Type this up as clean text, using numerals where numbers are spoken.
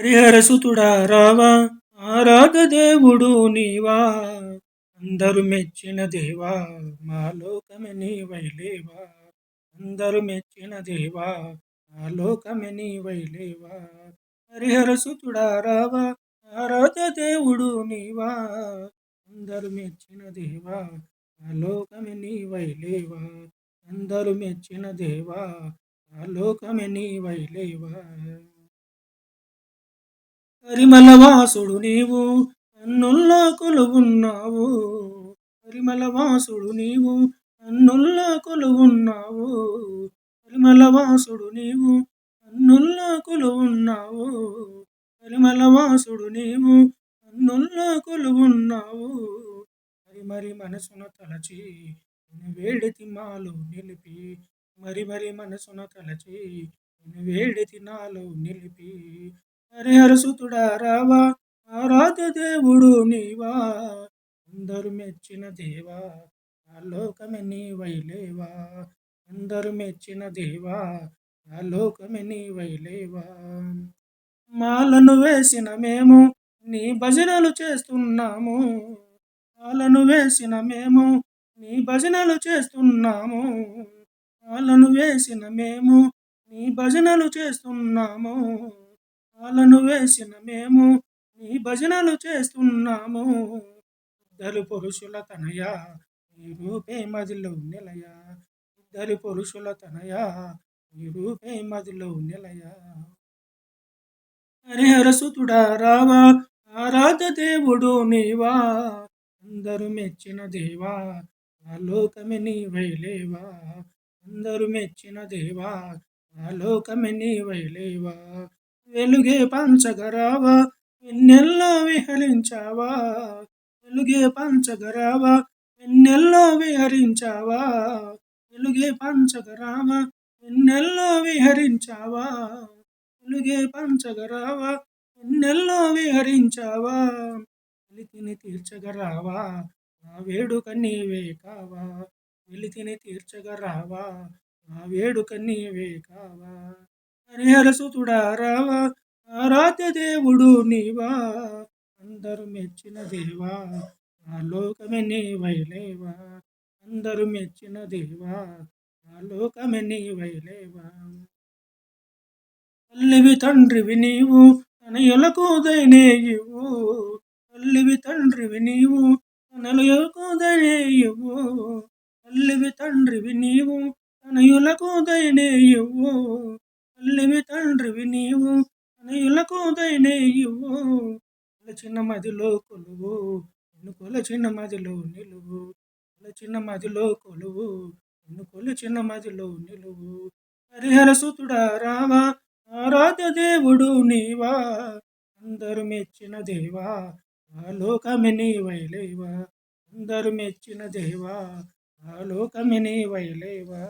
హరిహరసుతుడా రావా, ఆరాధ దేవుడు నీవా, అందరు మెచ్చిన దేవా, మా లోకమే నీవైలేవా. అందరు మెచ్చిన దేవా, మా లోకమే నీవైలేవా. హరిహరసుతుడా రావా, ఆరాధ దేవుడు నీవా, అందరు మెచ్చిన దేవా, మా లోకమే నీవైలేవా. అందరు మెచ్చిన దేవా, మా లోకమే నీవైలేవా. పరిమళవాసుడు నీవు కన్నుల్లో కొలువున్నావు. పరిమళవాసుడు నీవు కన్నుల్లో కొలువున్నావు. పరిమళవాసుడు నీవు కన్నుల్లో కొలువున్నావు. పరిమళవాసుడు నీవు కన్నుల్లో కొలువున్నావు. మరి మరి మనసున తలచి నిన్ను వేడితి మాలో నిలిపి. మరి మరి మనసున తలచి నిన్ను వేడితి నాలో నిలిపి. హరిహరసుతుడా రావా, ఆరాధ్య దేవుడు నీవా, అందరు మెచ్చిన దేవా, నా లోకమే నీవైలేవా. అందరు మెచ్చిన దేవా, నా లోకమే నీవైలేవా. మాలను వేసిన మేము నీ భజనలు చేస్తున్నాము. మాలను వేసిన మేము నీ భజనలు చేస్తున్నాము. మాలను వేసిన మేము నీ భజనలు చేస్తున్నాము. మాలను వేసిన మేము నీ భజనలు చేస్తున్నాము. ఇద్దరు పురుషుల తనయ నీ రూపే మదిలో నిలయ. ఇద్దరు పురుషుల తనయ నీ రూపే మదిలో నిలయ. హరిహరసుతుడా రావా, ఆరాధ్య దేవుడు నీవా, అందరు మెచ్చిన దేవా, నా లోకమే నీవైలేవా. అందరు మెచ్చిన దేవా, నా లోకమే నీవైలేవా. వెలుగే పంచగరావా, వెన్నెల్లో విహరించావా. వెలుగే పంచగరావా, వెన్నెల్లో విహరించావా. వెలుగే పంచగరావా, వెన్నెల్లో విహరించావా. వెలుగే పంచగరావా, వెన్నెల్లో విహరించావా. వెలితిని తీర్చగరావా, నా వేడుక నీవే కావా. వెలితిని తీర్చగరావా, నా వేడుక నీవే కావా. హరిహరసుతుడా రావా, ఆరాధ్య దేవుడు నీవా, అందరు మెచ్చిన దేవా, నా లోకమే నీవైలేవా. అందరు మెచ్చిన దేవా, నా లోకమే నీవైలేవా. తల్లివి తండ్రివి నీవు తనయులకు దయనేయువు. తల్లివి తండ్రివి నీవు తనయులకు దయనేయువు. తల్లివి తండ్రివి నీవు తనయులకు దయనేయువు. తల్లివి తండ్రివి నీవు తనయులకు దయనేయువు. కొలచిన మదిలో కొలువు నిన్ను కొలచిన మదిలో నిలువు. కొలచిన మదిలో కొలువు నిన్ను కొలిచిన మదిలో నిలువు. హరిహరసుతుడా రావా, ఆరాధ్య దేవుడు నీవా, అందరు మెచ్చిన దేవా, ఆ లోకమే నీవైలేవా. అందరు మెచ్చిన దేవా, ఆ లోకమే నీవైలేవా.